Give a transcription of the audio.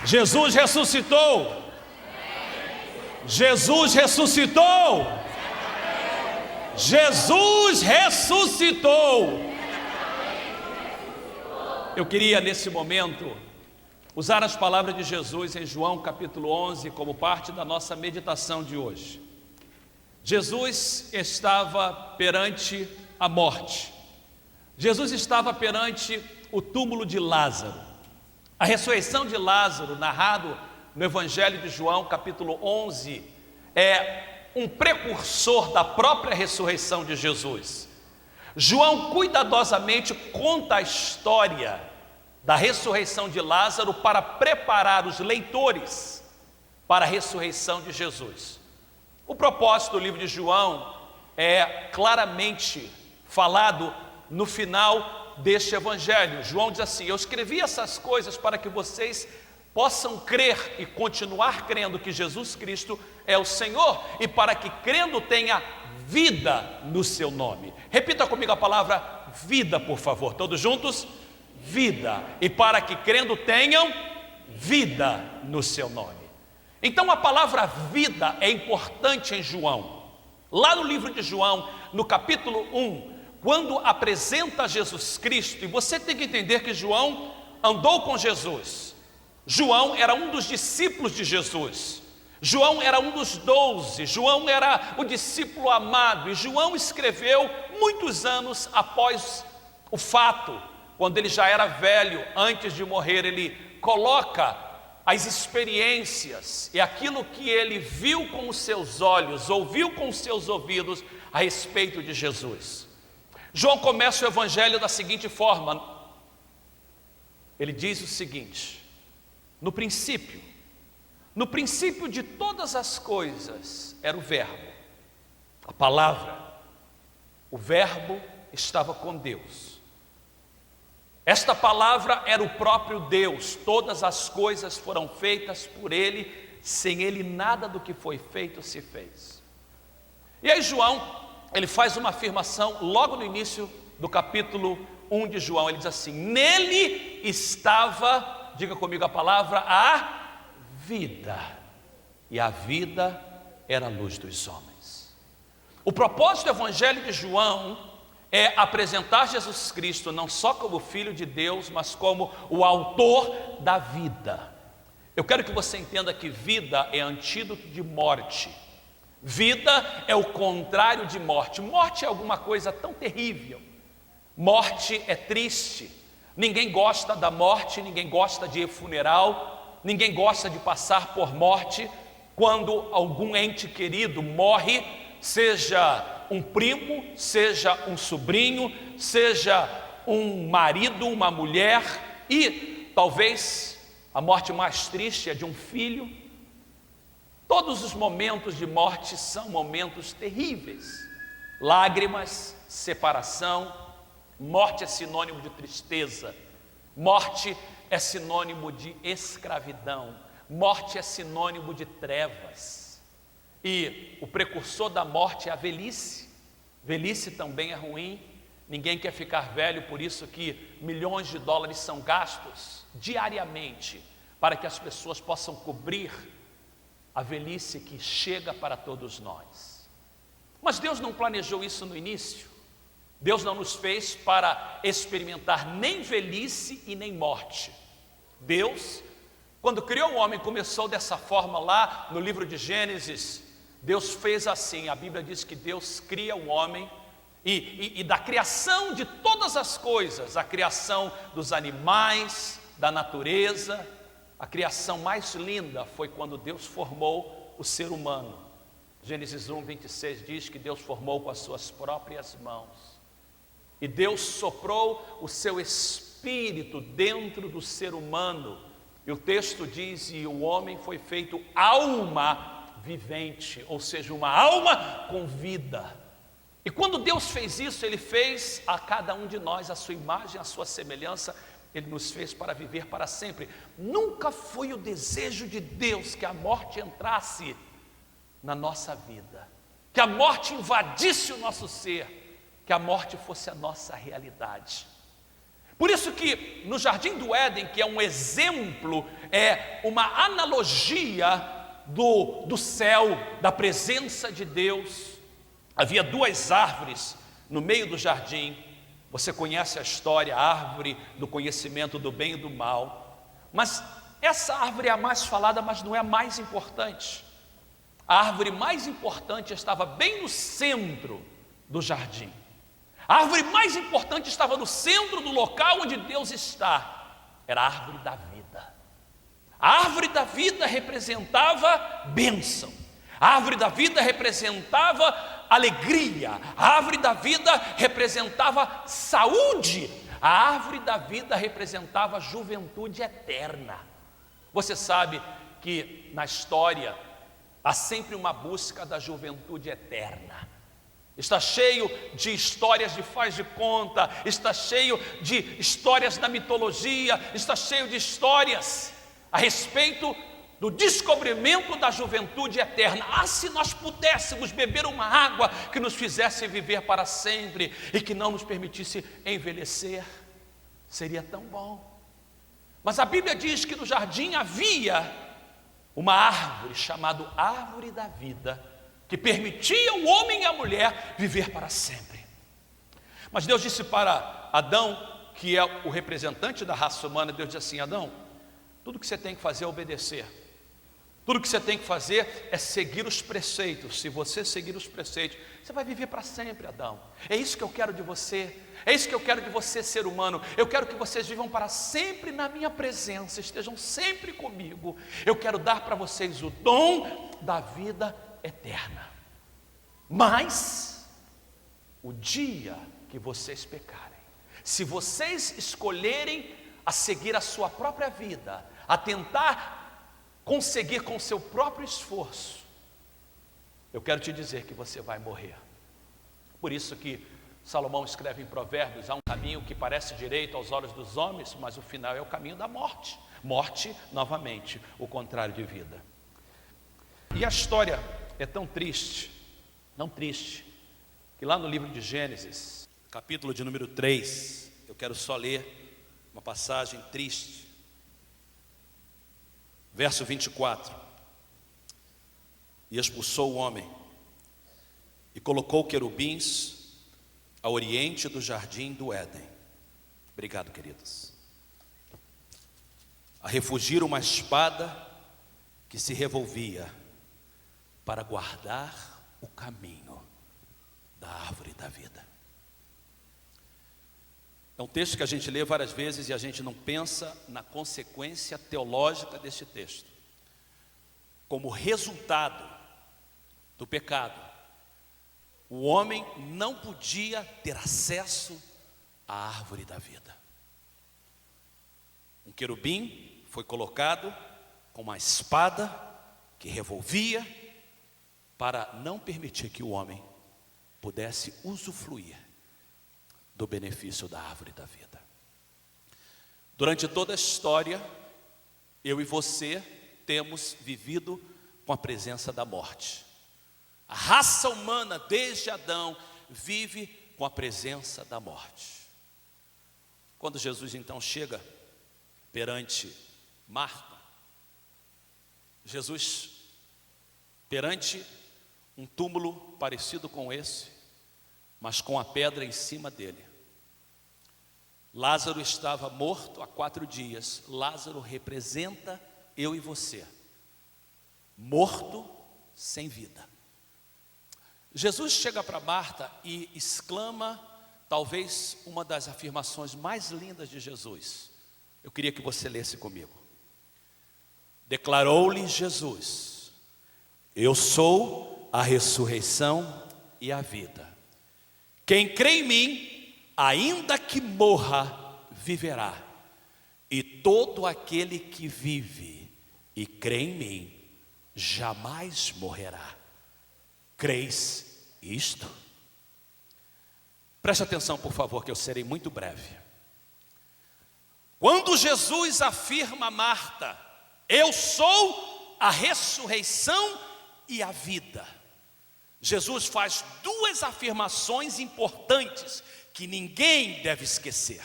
Jesus ressuscitou. Jesus ressuscitou. Jesus ressuscitou. Eu queria nesse momento usar as palavras de Jesus em João capítulo 11 como parte da nossa meditação de hoje. Jesus estava perante a morte. Jesus estava perante o túmulo de Lázaro. A ressurreição de Lázaro, narrado no Evangelho de João, capítulo 11, é um precursor da própria ressurreição de Jesus. João cuidadosamente conta a história da ressurreição de Lázaro para preparar os leitores para a ressurreição de Jesus. O propósito do livro de João é claramente falado no final deste evangelho. João diz assim: eu escrevi essas coisas para que vocês possam crer e continuar crendo que Jesus Cristo é o Senhor, e para que crendo tenha vida no seu nome. Repita comigo a palavra vida, por favor, todos juntos: vida. E para que crendo tenham vida no seu nome. Então a palavra vida é importante em João. Lá no livro de João, no capítulo 1, quando apresenta Jesus Cristo, e você tem que entender que João andou com Jesus. João era um dos discípulos de Jesus. João era um dos 12. João era o discípulo amado. E João escreveu muitos anos após o fato, quando ele já era velho, antes de morrer. Ele coloca as experiências e aquilo que ele viu com os seus olhos, ouviu com os seus ouvidos a respeito de Jesus. João começa o evangelho da seguinte forma. Ele diz o seguinte: no princípio de todas as coisas era o Verbo, a palavra. O Verbo estava com Deus. Esta palavra era o próprio Deus. Todas as coisas foram feitas por Ele, sem Ele nada do que foi feito se fez. E aí João, ele faz uma afirmação logo no início do capítulo 1 de João. Ele diz assim: nele estava, diga comigo a palavra, a vida, e a vida era a luz dos homens. O propósito do evangelho de João é apresentar Jesus Cristo não só como Filho de Deus, mas como o autor da vida. Eu quero que você entenda que vida é antídoto de morte. Vida é o contrário de morte. Morte é alguma coisa tão terrível. Morte é triste. Ninguém gosta da morte, ninguém gosta de funeral, ninguém gosta de passar por morte. Quando algum ente querido morre, seja um primo, seja um sobrinho, seja um marido, uma mulher, e talvez a morte mais triste é de um filho. Todos os momentos de morte são momentos terríveis. Lágrimas, separação. Morte é sinônimo de tristeza. Morte é sinônimo de escravidão. Morte é sinônimo de trevas. E o precursor da morte é a velhice. Velhice também é ruim. Ninguém quer ficar velho, por isso que milhões de dólares são gastos diariamente para que as pessoas possam cobrir a velhice que chega para todos nós. Mas Deus não planejou isso no início. Deus não nos fez para experimentar nem velhice e nem morte. Deus, quando criou o homem, começou dessa forma lá no livro de Gênesis. Deus fez assim. A Bíblia diz que Deus cria o homem e da criação de todas as coisas, a criação dos animais, da natureza, a criação mais linda foi quando Deus formou o ser humano. Gênesis 1, 26 diz que Deus formou com as suas próprias mãos. E Deus soprou o seu espírito dentro do ser humano. E o texto diz: e o homem foi feito alma vivente, ou seja, uma alma com vida. E quando Deus fez isso, Ele fez a cada um de nós a sua imagem, a sua semelhança. Ele nos fez para viver para sempre. Nunca foi o desejo de Deus que a morte entrasse na nossa vida, que a morte invadisse o nosso ser, que a morte fosse a nossa realidade. Por isso que no Jardim do Éden, que é um exemplo, é uma analogia do céu, da presença de Deus, havia duas árvores no meio do jardim. Você conhece a história, a árvore do conhecimento do bem e do mal. Mas essa árvore é a mais falada, mas não é a mais importante. A árvore mais importante estava bem no centro do jardim. A árvore mais importante estava no centro do local onde Deus está. Era a árvore da vida. A árvore da vida representava bênção. A árvore da vida representava alegria. A árvore da vida representava saúde. A árvore da vida representava juventude eterna. Você sabe que na história há sempre uma busca da juventude eterna. Está cheio de histórias de faz de conta, está cheio de histórias da mitologia, está cheio de histórias a respeito do descobrimento da juventude eterna. Ah, se nós pudéssemos beber uma água que nos fizesse viver para sempre e que não nos permitisse envelhecer, seria tão bom. Mas a Bíblia diz que no jardim havia uma árvore chamada árvore da vida, que permitia o homem e a mulher viver para sempre. Mas Deus disse para Adão, que é o representante da raça humana, Deus disse assim: Adão, tudo que você tem que fazer é obedecer. Tudo que você tem que fazer é seguir os preceitos. Se você seguir os preceitos, você vai viver para sempre, Adão. É isso que eu quero de você. É isso que eu quero de você, ser humano. Eu quero que vocês vivam para sempre na minha presença, estejam sempre comigo. Eu quero dar para vocês o dom da vida eterna. Mas o dia que vocês pecarem, se vocês escolherem a seguir a sua própria vida, a tentar conseguir com seu próprio esforço, eu quero te dizer que você vai morrer. Por isso que Salomão escreve em Provérbios: há um caminho que parece direito aos olhos dos homens, mas o final é o caminho da morte. Morte, novamente, o contrário de vida. E a história é tão triste, que lá no livro de Gênesis, capítulo de número 3, eu quero só ler uma passagem triste. Verso 24: e expulsou o homem, e colocou querubins ao oriente do jardim do Éden. Obrigado, queridos. A refugir uma espada que se revolvia para guardar o caminho da árvore da vida. É um texto que a gente lê várias vezes e a gente não pensa na consequência teológica deste texto. Como resultado do pecado, o homem não podia ter acesso à árvore da vida. Um querubim foi colocado com uma espada que revolvia para não permitir que o homem pudesse usufruir do benefício da árvore da vida. Durante toda a história, eu e você temos vivido com a presença da morte. A raça humana, desde Adão, vive com a presença da morte. Quando Jesus então chega perante Marta, Jesus, perante um túmulo parecido com esse, mas com a pedra em cima dele. Lázaro estava morto há 4 dias. Lázaro representa eu e você, morto sem vida. Jesus chega para Marta e exclama talvez uma das afirmações mais lindas de Jesus. Eu queria que você lesse comigo. Declarou-lhe Jesus: eu sou a ressurreição e a vida. Quem crê em mim, ainda que morra, viverá. E todo aquele que vive e crê em mim, jamais morrerá. Crês isto? Preste atenção, por favor, que eu serei muito breve. Quando Jesus afirma a Marta: eu sou a ressurreição e a vida, Jesus faz 2 afirmações importantes que ninguém deve esquecer.